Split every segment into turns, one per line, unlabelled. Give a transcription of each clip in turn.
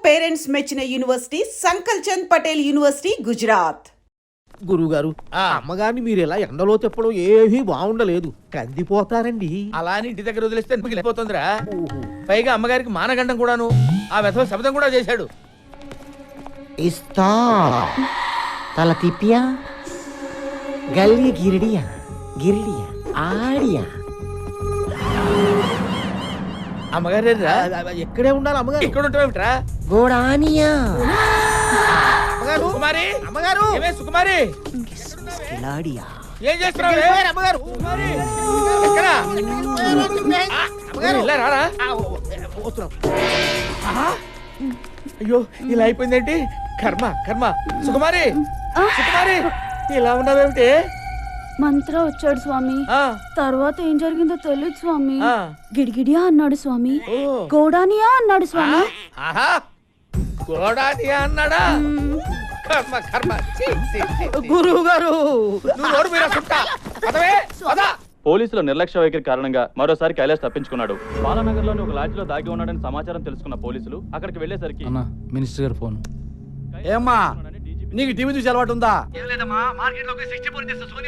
Parents మెచ్చిన university సంకల్ Chand Patel university Gujarat.
గురువుగారు అమ్మగారిని మీరు ఇలా ఎండలో తిప్పడం ఏమీ బాగుండలేదు, కందిపోతారండి.
అలా అని ఇంటి దగ్గర వదిలేస్తే మిగిలిపోతుందిరా. పైగా అమ్మగారికి మానగండం కూడాను, ఆ వెధవ శబ్దం కూడా చేశాడు.
ఇస్తా తల తిప్పియా గల్లి గిరిడియా గిరిడియా ఆడియా.
అమ్మగారు
ఎక్కడే ఉండాలి అమ్మగారు?
ఇక్కడ ఉంటావేమిట్రా?
గోడానియా
సుకుమారి,
అమ్మగారు
ఏమే సుకుమారి,
కిలాడియా.
ఏం చేస్తున్నావు
అమ్మగారు?
ఎక్కడ ఇలా రారా? అయ్యో ఇలా అయిపోయిందేంటి? కర్మ కర్మ. సుకుమారి సుకుమారి ఇలా ఉన్నావేమిటి?
మంత్ర వచ్చాడు స్వామి. తర్వాత ఏం జరిగిందో తెలియదు స్వామి. గిడిగిడియా అన్నాడు స్వామి, గోడానియా అన్నాడు స్వామి.
గోడానియా అన్నాడా? కర్మ కర్మ.
గురువు గారు
పోలీసుల నిర్లక్ష్య వైఖరి కారణంగా మరోసారి కైలాష్ తప్పించుకున్నాడు. బాలానగర్ లోని ఒక లాడ్జ్ లో దాగి ఉన్నాడని సమాచారం తెలుసుకున్న పోలీసులు అక్కడికి వెళ్లేసరికి
మినిస్టర్ గారు ఫోన్.
ఏమ్మా నీకు టీవీ చూసి అలవాటు ఉందా?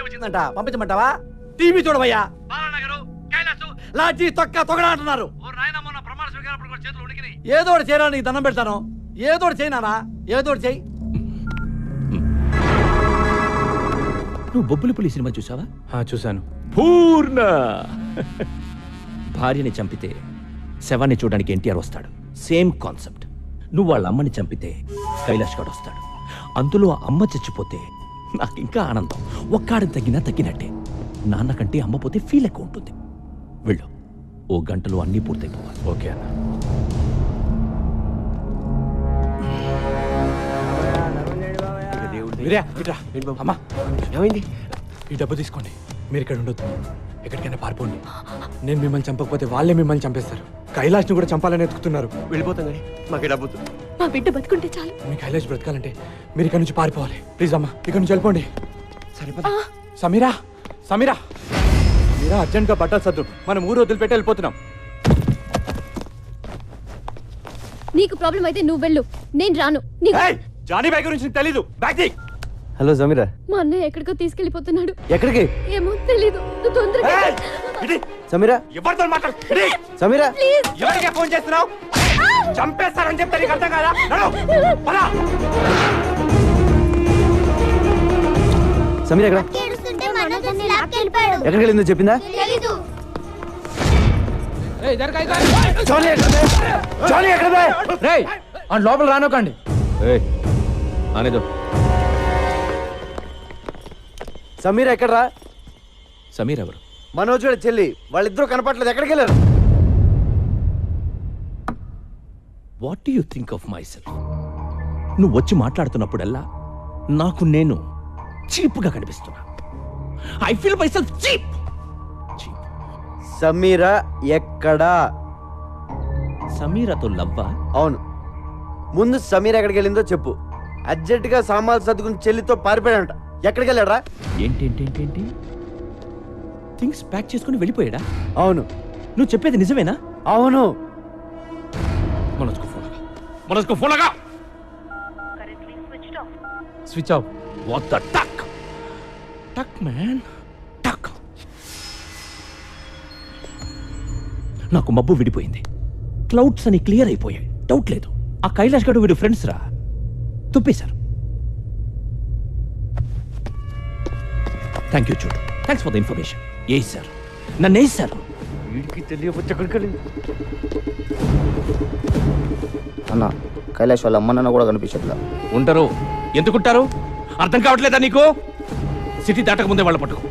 వచ్చిందంట, పంపించమంటావా? టీవీ చూడవయ్యా. లాడ్జీ తొక్క తొగడా అంటున్నారు. ఏదో ఒకటి చేయరా, నీకు దండం పెడతాను. ఏదో ఒకటి చేయనా, ఏదో ఒకటి చేయి.
నువ్వు బొబ్బులిపులి సినిమా చూసావా?
చూశాను.
పూర్ణ భార్యని చంపితే శవాన్ని చూడడానికి ఎన్టీఆర్ వస్తాడు. Same concept. నువ్వు వాళ్ళ అమ్మని చంపితే కైలాష్ గడ్ వస్తాడు. అందులో అమ్మ చచ్చిపోతే నాకు ఇంకా ఆనందం. ఒక్కాడని తగ్గినట్టే. నాన్న కంటే అమ్మ పోతే ఫీల్ ఎక్కువ ఉంటుంది. వెళ్ళు, ఓ గంటలో అన్నీ పూర్తయిపోవాలి.
ఓకే అన్న.
అమ్మా
ఏమైంది?
ఈ డబ్బు తీసుకోండి, మీరు ఇక్కడ ఉండొద్దు, ఎక్కడికైనా పారిపోండి. నేను మిమ్మల్ని చంపకపోతే వాళ్ళే మిమ్మల్ని చంపేస్తారు. కైలాష్ని కూడా చంపాలని ఎత్తుకుతున్నారు.
వెళ్ళిపోతాం కానీ మాకు డబ్బు.
మా బిడ్డ బతుకుంటే చాలు.
మీ కైలాష్ బ్రతకాలంటే మీరు ఇక్కడ నుంచి పారిపోవాలి. ప్లీజ్ అమ్మా, ఇక్కడ నుంచి వెళ్ళిపోండి.
సరిపోతా.
సమీరా సమీరా మీరా అర్జెంట్గా బట్టలు సర్దు, మనం ఊరు వదిలిపెట్టి వెళ్ళిపోతున్నాం.
నీకు ప్రాబ్లం అయితే నువ్వు వెళ్ళు, నేను రాను.
జానీ బాయ్ గురించి నీకు తెలీదు. బ్యాగ్ తీ.
హలో సమీరా.
మా అన్నయ్య ఎక్కడికో తీసుకెళ్లిపోతున్నాడు.
ఎక్కడికి?
ఏమో తెలీదు. నువ్వు తొందరగా
సమీరా.
ఎవరితో మాట్లాడు?
సమీరా
ఎవరికే ఫోన్ చేస్తున్నావు? చంపేస్తారని చెప్తే నీకు అర్థం కాదా?
సమీరా ఎక్కడ? ఎక్కడికి వెళ్ళిందో చెప్పిందా?
లోపల రానోకండి.
అనేదో
సమీరా ఎక్కడరా?
సమీర్ ఎవరు?
మనోజ్ చెల్లి. వాళ్ళిద్దరూ కనపట్లేదు. ఎక్కడికి వెళ్ళారు?
What do you think of my self? నువ్వు వచ్చి మాట్లాడుతున్నప్పుడల్లా నాకు నేను చీప్గా కనిపిస్తున్నా. I feel my self cheap.
Sameera ఎక్కడా?
సమీరాతో లవ్వా?
అవును. ముందు సమీరా ఎక్కడికి వెళ్ళిందో చెప్పు. అర్జెంటుగా సామాన్లు సర్దుకుని చెల్లితో పారిపోయాడంట. ఎక్కడికి వెళ్ళాడా?
ఏంటి థింగ్స్ ప్యాక్ చేసుకుని వెళ్ళిపోయాడా?
అవును.
నువ్వు చెప్పేది నిజమేనా?
అవును.
మనస్కు ఫోన్ లగా.
Switch off.
What the tuk tuk man టక్. నాకు మబ్బు విడిపోయింది. క్లౌడ్స్ అని క్లియర్ అయిపోయాయి. డౌట్ లేదు, ఆ కైలాష్ గడు వీడు ఫ్రెండ్స్ రా. తుప్పేశారు. థ్యాంక్ యూ చూడు. Thanks for the information. A sir నన్ను ఏ సార్
వీడికి తెలియవచ్చు. ఎక్కడికి
అన్న కైలాష్ వాళ్ళ అమ్మ నాన్న కూడా కనిపించట్లా.
ఉంటారు. ఎందుకుంటారు? అర్థం కావట్లేదా నీకు? సిటీ దాటక ముందే వాళ్ళ పట్టుకు.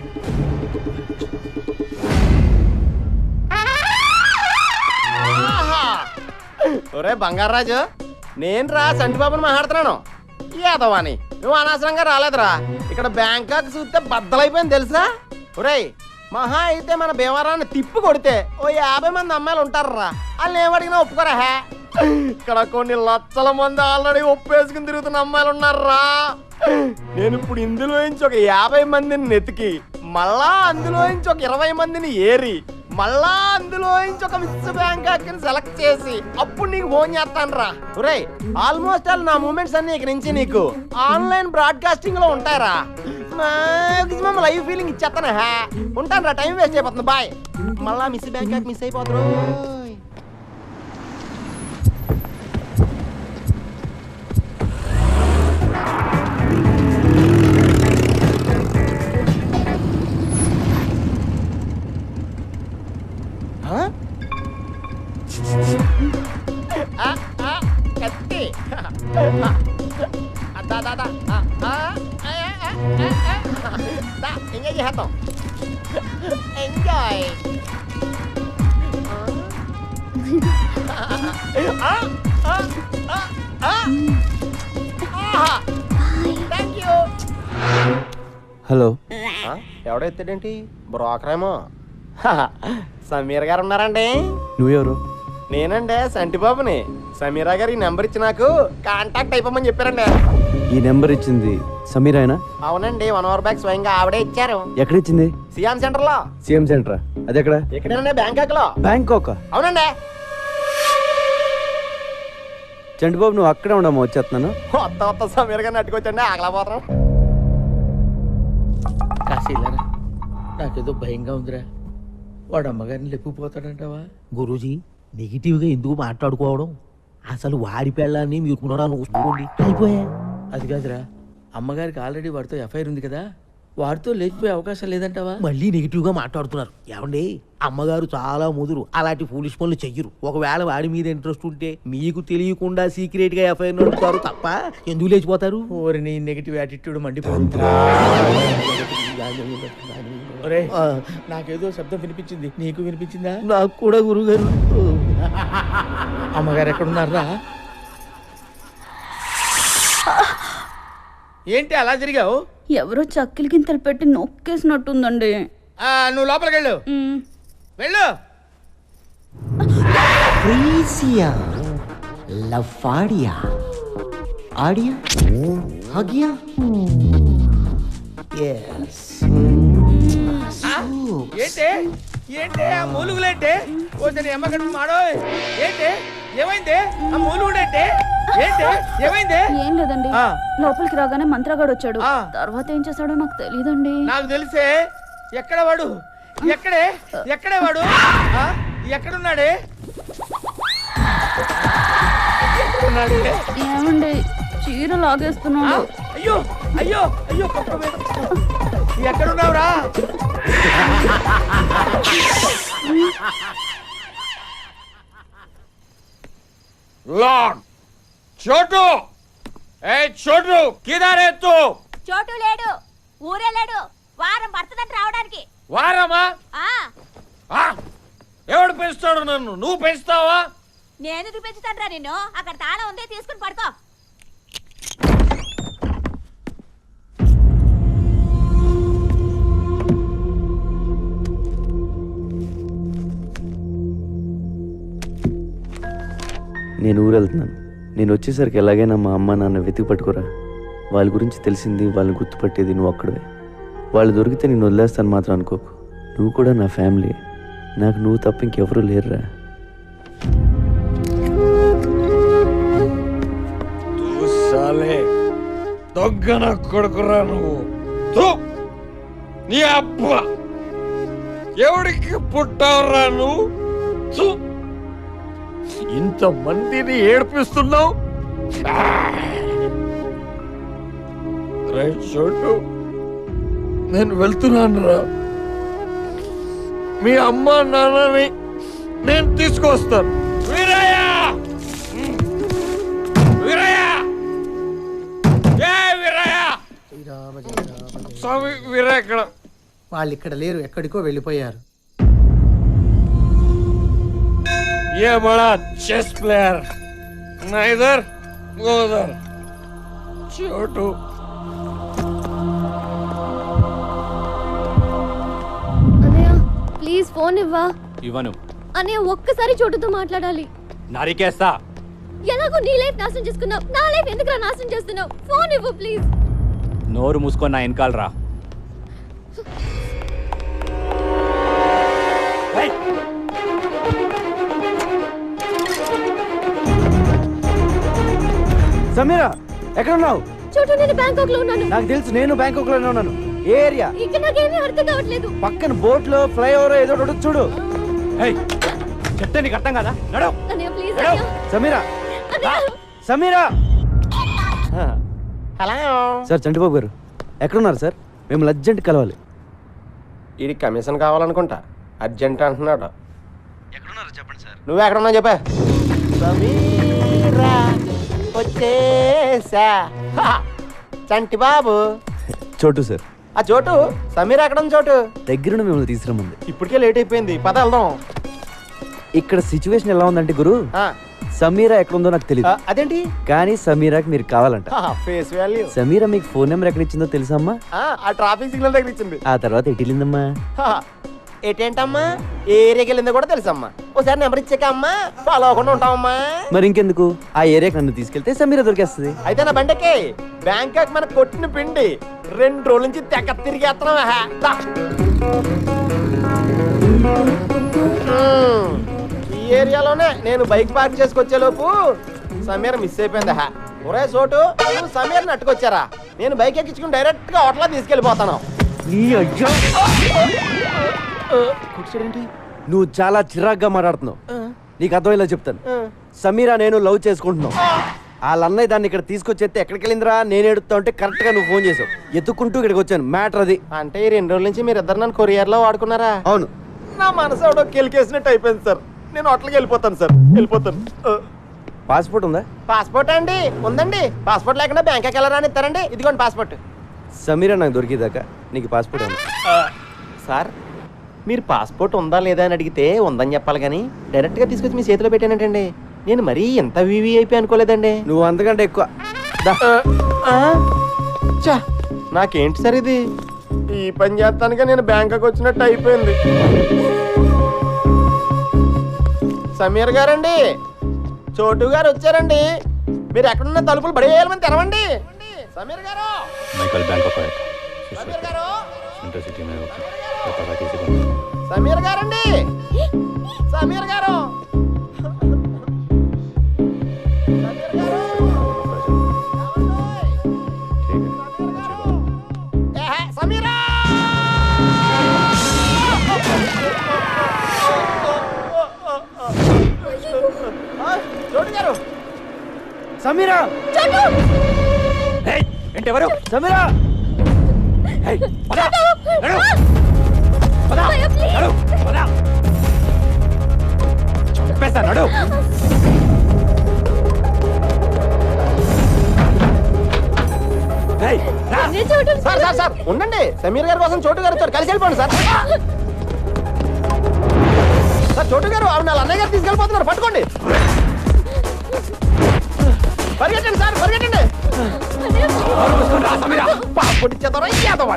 ఒరే బంగారాజు, నేను రా సంటిబాబుని మాట్లాడుతున్నాను. ఏదవాని నువ్వు అనవసరంగా రాలేదురా. ఇక్కడ బ్యాంకాక్ చూస్తే బద్దలైపోయింది తెలుసా? ఒరేయ్, మహా అయితే మన భీమవరాన్ని తిప్పి కొడితే ఓ 50 మంది అమ్మాయిలు ఉంటారా. వాళ్ళు ఏమడిగినా ఒప్పుకోరా. ఇక్కడ కొన్ని లక్షల మంది ఆల్రెడీ ఒప్పేసుకుని తిరుగుతున్న అమ్మాయిలు ఉన్నారా. నేను ఇప్పుడు ఇందులో నుంచి ఒక 50 మందిని నెతికి మళ్ళా అందులో నుంచి ఒక 20 మందిని ఏరి మళ్ళా అందులో నుంచి ఒక మిస్ బ్యాంకాక్ ని సెలెక్ట్ చేసి అప్పుడు నీకు ఫోన్ చేస్తాను రా. ఒరేయ్ ఆల్మోస్ట్ ఆల్ నా మూమెంట్స్ అన్ని ఇక నుంచి నీకు ఆన్లైన్ బ్రాడ్కాస్టింగ్ లో ఉంటాయరా. మాక్సిమం లైవ్ ఫీలింగ్ ఇచ్చేస్తాను. ఉంటాను రా, టైం వేస్ట్ అయిపోతుంది. బాయ్. మళ్ళా మిస్ బ్యాంకాక్ మిస్ అయిపోతారు. కత్తి ఎంజాయ్ చేస్తాం. ఎంజాయ్. Thank you.
హలో.
ఎవడెత్తాడేంటి? బ్రోకర్ ఏమో. సమీర్ గారు ఉన్నారండి?
నువ్వెవరు?
నేనండి సంటిబాబుని. సమీరా గారు ఈ నెంబర్ ఇచ్చి నాకు కాంటాక్ట్ అయిపోమని చెప్పారండి.
ఈ నెంబర్ ఇచ్చింది సమీరాయనా?
అవునండి, 1 అవర్ బ్యాక్ స్వయంగా ఆవిడే ఇచ్చారు.
ఎక్కడ ఇచ్చింది?
సియామ్ సెంటర్ లో.
సీఎం సెంటరా? అది ఎక్కడ?
ఎక్కడేనండి? బ్యాంకాక్ లో.
బ్యాంకాక్?
అవునండి.
చంటిబాబు నువ్వు అక్కడే ఉండమ్మా, వచ్చేస్తున్నాను.
కొత్త సమీర్ గారిని అట్టుకొచ్చండి, ఆగలేకపోతున్నాం.
కాశీలరా, నాకేదో భయంగా ఉందిరా. వాడు అమ్మగారిని లేపుకుపోతాడంటావా?
గురూజీ నెగిటివ్ గా ఎందుకు మాట్లాడుకోవడం? అసలు వాడి పెళ్ళాన్ని మీరు పునరాలు చూసుకోండి అయిపోయా.
అది కాదురా, అమ్మగారికి ఆల్రెడీ వాడితో ఎఫ్ఐఆర్ ఉంది కదా, వాడితో లేచిపోయే అవకాశం లేదంటావా?
మళ్ళీ నెగిటివ్ గా మాట్లాడుతున్నారు. ఏమండి, అమ్మగారు చాలా ముదురు, అలాంటి ఫూలిష్ పనులు చెయ్యరు. ఒకవేళ వాడి మీద ఇంట్రెస్ట్ ఉంటే మీకు తెలియకుండా సీక్రెట్ గా ఎఫ్ఐఆర్ నడుపుతారు తప్ప ఎందుకు లేచిపోతారు?
ఓరి నీ నెగిటివ్ యాటిట్యూడ్ మండిపోతుంది. ఒరే, నాకేదో శబ్దం వినిపించింది, నీకు వినిపించిందా?
నాకు కూడా గురుగారు.
అమ్మగారు ఎక్కడున్నారా? ఏంటి అలా జరిగావు?
ఎవరో చక్కెల గింతలు పెట్టి నొక్కేసినట్టుందండి.
నువ్వు లోపలికి వెళ్ళు. వెళ్ళు. ఏంటి ఏంటి ఆ మూలుగులేంటి? కొంచెం అమ్మగడ్డ మాడో. ఏంటి ఏమైంది? ఆ మూలుగుడేంటి? ఏంటి ఏమైంది?
ఏం లేదండి, లోపలికి రాగానే మంత్రగాడు వచ్చాడు. తర్వాత ఏం చేశాడో నాకు తెలియదండి.
నాకు తెలిసే. ఎక్కడ వాడు? ఎక్కడే వాడు? ఎక్కడున్నాడే?
ఏమండి, చీర లాగేస్తున్నాడు.
అయ్యో అయ్యో అయ్యో, ఎక్కడున్నావురా? చోటు చోటు కిదారే తూ.
చోటు లేడు, ఊరే లేడు. వారం పడుతుందంట రావడానికి.
వారమా? ఎవడు పెంచుతాడు నన్ను? నువ్వు పెంచుతావా?
నేను పెంచుతాను రా నిన్ను. అక్కడ తాళం ఉంది, తీసుకుని పడుకో.
నేను ఊరు వెళ్తున్నాను. నేను వచ్చేసరికి ఎలాగైనా మా అమ్మ నాన్న వెతికి పట్టుకోరా. వాళ్ళ గురించి తెలిసింది, వాళ్ళని గుర్తుపట్టేది నువ్వు ఒక్కడే. వాళ్ళు దొరికితే నేను వదిలేస్తాను మాత్రం అనుకోకు. నువ్వు కూడా నా ఫ్యామిలీ. నాకు నువ్వు తప్ప ఇంకెవరూ లేరురా.
దొగ్గన కొడుకురా నువ్వు. నీ అబ్బా ఎవడికి పుట్టావురా నువ్వు? ఇంతమందిని ఏడిపిస్తున్నావు. చోటు, నేను వెళ్తున్నాను రా. మీ అమ్మ నాన్నని నేను తీసుకొస్తాను. వీరయ్య, వీరయ్య, ఏ వీరయ్య, స్వామి వీరయ్య ఎక్కడ?
వాళ్ళు ఇక్కడ లేరు, ఎక్కడికో వెళ్ళిపోయారు.
ये बड़ा चेस प्लेयर ना इधर वो उधर. छोटू
అన్నయ్య ప్లీజ్ ఫోన్ ఇవ్వా.
ఇవ్వను.
అన్నయ్య ఒక్కసారి చోటుతో మాట్లాడాలి.
నరికేస్తా.
ఎలాగో నీ లైఫ్ నాశనం చేసుకున్నావు, నా లైఫ్ ఎందుకు నాశనం చేస్తున్నావు? ఫోన్ ఇవ్వు ప్లీజ్.
నోరు మూసుకొని నా వెనకాల రా.
సమీరా ఎక్కడున్నావు?
చోటు నేను బ్యాంకాక్ లో ఉన్నాను.
నాకు తెలుసు, నేను బ్యాంకాక్ లోనే ఉన్నాను. ఏ ఏరియా?
ఇక్కడ నాకేమీ అర్థం కావట్లేదు.
పక్కన బోట్ లో ఫ్లైఓవర్ ఏదో ఒకటి ఉంది, చూడు.
చెప్తే నీకు అర్థం కదా? నడవు.
అన్నయ్య ప్లీజ్
నడవు.
అన్నయ్య.
సమీరా,
అన్నయ్య.
సమీరా.
హలో
సార్ చంటిబాబు గారు ఎక్కడున్నారు సార్? మేము అర్జెంట్ కలవాలి.
ఇది కమిషన్ కావాలనుకుంటా, అర్జెంట్ అంటున్నాడు.
ఎక్కడున్నారు చెప్పండి సార్.
నువ్వు ఎక్కడున్నావు చెప్పా. సమీరా వచ్చేసా. చంటి బాబు.
చోటు సార్.
ఆ చోటు సమీరా ఎక్కడ ఉంది? చోటు
దగ్గరుండి మిమ్మల్ని తీసుకురమ్మంది.
ఇప్పటికే లేట్ అయిపోయింది, పద వెళ్దాం.
ఇక్కడ సిచ్యువేషన్ ఎలా ఉందంటే గురు,
ఆ,
సమీరా ఎక్కడుందో నాకు తెలియదు,
అదేంటి?
కానీ సమీరాకి మీరు కావాలంట.
Face value.
సమీరా మీకు ఫోన్ నెంబర్ ఎక్కడ ఇచ్చిందో తెలుసా అమ్మా?
ఆ ట్రాఫిక్ సిగ్నల్ దగ్గర ఇచ్చింది.
ఆ తర్వాత ఎటు వెళ్ళిందమ్మా?
ఏంటమ్మా, ఏ ఏరియాకి వెళ్ళిందో కూడా తెలుసమ్మా. ఒకసారి నెంబర్ ఇచ్చాక అమ్మా ఫాలో అవ్వకుండా ఉంటామమ్మా.
మరి ఇంకెందుకు, ఆ ఏరియాకి నన్ను తీసుకెళ్తే సమీరా దొరికేస్తుంది.
అయితే నా బండకి బ్యాంకాక్ మన కొట్టిన పిండి 2 రోజుల నుంచి తెగ తిరిగేస్తున్నావా? ఈ ఏరియాలోనే నేను బైక్ పార్క్ చేసుకొచ్చే లోపు సమీర మిస్ అయిపోయింది. ఒరే చోటు, నువ్వు సమీర నట్టుకొచ్చారా? నేను బైక్ ఎక్కించుకుని డైరెక్ట్ గా హోటల్ తీసుకెళ్ళిపోతాను.
కూర్చోడేంటి? నువ్వు చాలా చిరాగ్గా మాట్లాడుతున్నావు. నీకు అర్థమయ్యేలా చెప్తాను. సమీరా నేను లవ్ చేసుకుంటున్నావు. వాళ్ళ అన్నయ్య దాన్ని ఇక్కడ తీసుకొచ్చేస్తే ఎక్కడికి వెళ్ళిందిరా నేను ఎడుతా ఉంటే కరెక్ట్ గా నువ్వు ఫోన్ చేసావు. ఎత్తుకుంటూ ఇక్కడికి వచ్చాను. మ్యాటర్ అది.
అంటే ఈ 2 రోజుల నుంచి మీరు ఇద్దరు నన్ను కొరియర్ లో వాడుకున్నారా?
అవును.
నా మనసు ఎవడో కెలికేసినట్టు అయిపోయింది సార్. నేను హోటల్కి వెళ్ళిపోతాను సార్, వెళ్ళిపోతాను.
పాస్పోర్ట్ ఉందా?
పాస్పోర్ట్ అండి ఉందండి. పాస్పోర్ట్ లేకుండా బ్యాంకాక్ వెళ్ళరా అని ఇస్తారండి. ఇదిగోండి పాస్పోర్ట్.
సమీరా నాకు దొరికేదాకా నీకు పాస్పోర్ట్ ఉంది.
సార్ మీరు పాస్పోర్ట్ ఉందా లేదా అని అడిగితే ఉందని చెప్పాలి కానీ డైరెక్ట్గా తీసుకొచ్చి మీ చేతిలో పెట్టానంటండి. నేను మరీ ఎంత వీవీఐపీ అనుకోలేదండి.
నువ్వు అంతకంటే ఎక్కువ.
చా, నాకేంటి సార్ ఇది? ఈ పని చేస్తానుగా నేను బ్యాంకాక్ వచ్చినట్టు అయిపోయింది. సమీర్ గారండి, చోటు గారు వచ్చారండి. మీరు ఎక్కడున్న తలుపులు బడేయాలని తెరవండి. సమీర్ గారు,
మైకల్ బ్యాంకాక్
సమీర్ గారు,
इंटरसिटी में पता कैसे
సమీర్ గారండి, సమీర్ గారు, సమీర్ గారు, సమీరా, చోటు గారు,
సమీరా.
ఏంటి ఎవరు?
సమీరా.
చంపేస్తా, నడు.
సార్ సార్ సార్ ఉండండి. సమీర్ గారి కోసం చోటు గారు వచ్చారు, కలిసి వెళ్ళిపోండి సార్. సార్ చోటు గారు ఆవిడ వాళ్ళ అన్నయ్య గారు తీసుకెళ్ళిపోతున్నారు, పట్టుకోండి. పరిగెట్టండి సార్, పరిగెట్టండి. పాస్పోర్ట్ ఇచ్చేద్దారా? ఇచ్చేద్దాం.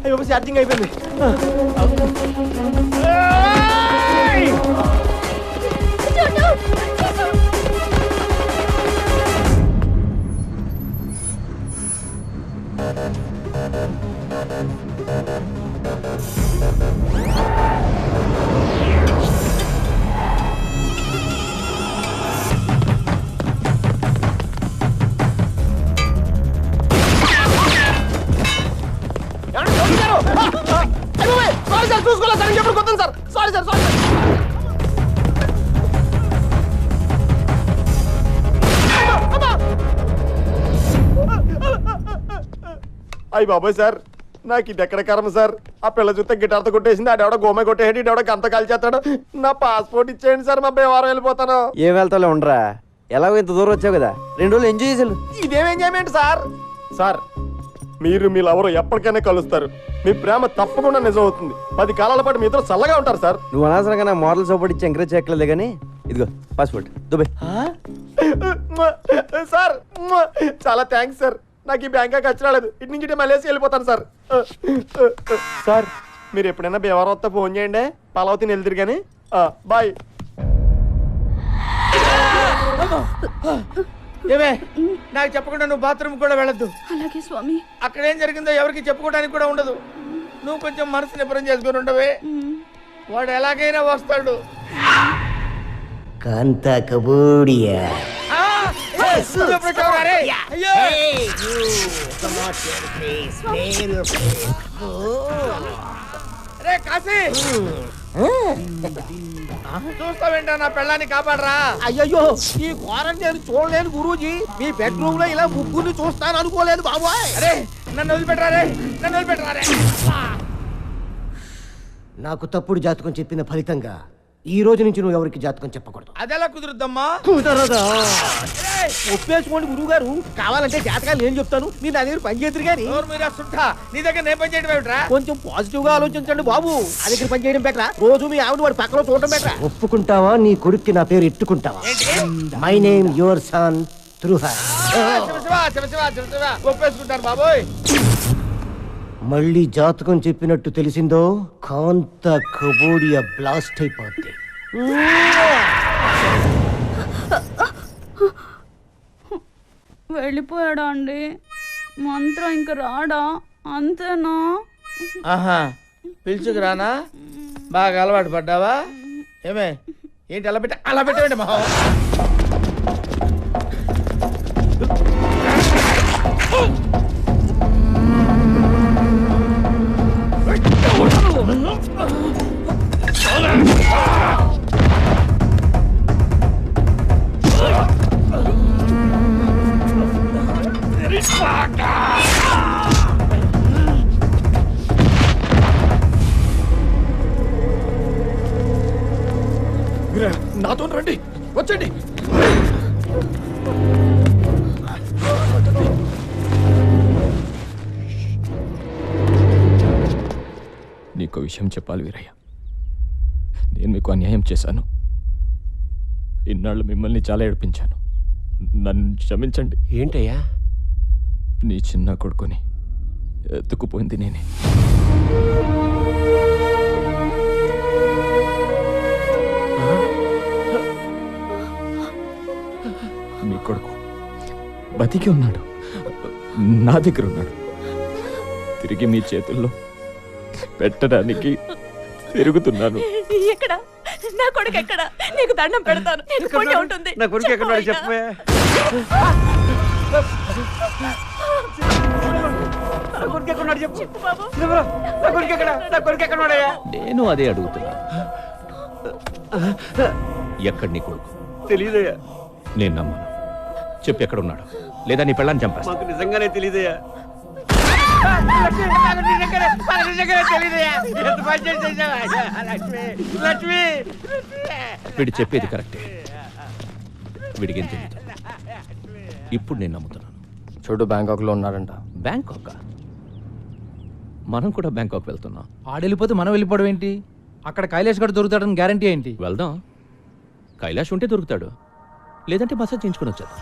అయ్యో ఛార్జింగ్ అయిపోయింది. సారీ సార్, చూసుకోలేదు సార్. ఇంకెప్పుడు కొత్త సార్. Sorry sir, sorry. అయ్యి బాబాయ్ సార్, నాకు ఇది ఎక్కడ కర్మ సార్. ఆ పిల్ల చూస్తే గిటార్తో కొట్టేసింది, ఆడెవడో గోమ కొట్టేసి ఇడెవడో గంత కాల్చేస్తాడు. నా పాస్పోర్ట్ ఇచ్చేయండి సార్, మా బేవారం వెళ్ళిపోతాను.
ఏం వెళ్తాలో ఉండరా, ఎలాగో ఇంత దూరం వచ్చావు కదా, 2 రోజులు ఎంజాయ్ చేసాను.
ఇదేం ఎంజాయ్మెంట్ సార్? సార్ మీరు మీ లవరు ఎప్పటికైనా కలుస్తారు. మీ ప్రేమ తప్పకుండా నిజం అవుతుంది. 10 కాలాల పాటు మీ ఇద్దరు చల్లగా ఉంటారు సార్.
నువ్వు అనవసరంగా నా మోడల్ సపోర్ట్ ఇచ్చి ఎంకరేజ్ చేయట్లేదే కానీ ఇదిగో పాస్పోర్ట్ దుబాయ్.
సార్ చాలా థ్యాంక్స్ సార్. నాకు ఈ బ్యాంకాక్ ఖర్చు రాలేదు. ఇటు నుంచి మలేసి వెళ్ళిపోతాను సార్. సార్ మీరు ఎప్పుడైనా బేవారం వస్తే ఫోన్ చేయండి. పలావతిని వెళ్తారు కానీ. బాయ్.
ఏమే, నాకు చెప్పకుండా నువ్వు బాత్రూమ్ కూడా వెళ్ళొద్దు.
అలాగే స్వామి.
అక్కడ ఏం జరిగిందో ఎవరికి చెప్పుకోవడానికి కూడా ఉండదు. నువ్వు కొంచెం మనసు నిబ్బరం చేసుకుని ఉండవే. వాడు ఎలాగైనా వస్తాడు.
కాంతా కబోడియా
చూస్తావేంటా నా పెళ్ళాన్ని కాపాడరా.
అయ్యయ్యో ఈ క్వారంటైన్ చూడలేను గురూజీ. మీ బెడ్రూమ్ లో ఇలా ముగ్గురిని చూస్తాను అనుకోలేదు బాబోయ్.
అరే నన్ను వదిలిపెట్టరా, నన్ను వదిలిపెట్టరా.
నాకు తప్పుడు జాతకం చెప్పిన ఫలితంగా ఈ రోజు నుంచి నువ్వు ఎవరికి జాతకం చెప్పకూడదు.
అదెలా కుదురుద్దమ్మా?
కుదరదా? ఒప్పేసుకోండి గురువు గారు. కావాలంటే జాతకాలు నేను చెప్తాను, మీరు నా దగ్గర పని చేద్దరు కానీ.
నీ దగ్గర నేను పని చేయడం ఏమిట్రా?
కొంచెం పాజిటివ్ గా ఆలోచించండి బాబు. నా దగ్గర పని చేయడం బెటరా, రోజు మీ ఆవిడ వాడి పక్కన చూడటం బెటరా. ఒప్పుకుంటావా నీ కొడుక్కి నా పేరు ఎట్టుకుంటావా? మై నేమ్ యువర్ సన్ త్రుహ.
ఒప్పేసుకుంటాను బాబోయ్.
మళ్ళీ జాతకం చెప్పినట్టు తెలిసిందో కాంత కబోడియా బ్లాస్ట్ అయిపోద్ది.
వెళ్ళిపోయాడా అండి? మంత్రం ఇంక రాడా? అంతేనా?
ఆహా పిలుచుకురానా? బాగా అలవాటు పడ్డావా? ఏమే ఏంటి అలా పెట్టండి మహా.
నాతో రండి, వచ్చండి.
నీకో విషయం చెప్పాలి వీరయ్య. నేను మీకు అన్యాయం చేశాను. ఇన్నాళ్ళు మిమ్మల్ని చాలా ఏడిపించాను. నన్ను క్షమించండి.
ఏంటయ్యా?
నీ చిన్న కొడుకుని ఎత్తుకుపోయింది నేనే. మీ కొడుకు బతికి ఉన్నాడు, నా దగ్గర ఉన్నాడు. తిరిగి మీ చేతుల్లో పెట్టడానికి తిరుగుతున్నాను.
ఎక్కడ నా కొడుకు? ఎక్కడ? నీకు దండం పెడతాను. నీకు పుణ్యం ఉంటుంది.
నా కొడుకు ఎక్కడ చెప్పే.
నేను అదే అడుగుతున్నా. ఎక్కడ నీ కొడుకు?
తెలీదయ్యా.
నేను నమ్మను. చెప్పు ఎక్కడ ఉన్నాడు, లేదా నీ పెళ్ళాన్ని చంపేస్తా.
మాకు నిజంగానే తెలీదయ్యా.
వీడు చెప్పేది కరెక్టే. వీడికి ఏం తెలియదు. ఇప్పుడు నేను నమ్ముతున్నాను.
చూడు బ్యాంకాక్ లో ఉన్నాడంట.
బ్యాంకాక్? మనం కూడా బ్యాంకాక్ వెళ్తున్నాం.
ఆడెళ్ళిపోతే మనం వెళ్ళిపోవడం ఏంటి? అక్కడ కైలాష్ గడు దొరుకుతాడని గ్యారంటీ ఏంటి?
వెళ్దాం. కైలాష్ ఉంటే దొరుకుతాడు, లేదంటే మసాజ్ చేయించుకుని వచ్చేద్దాం.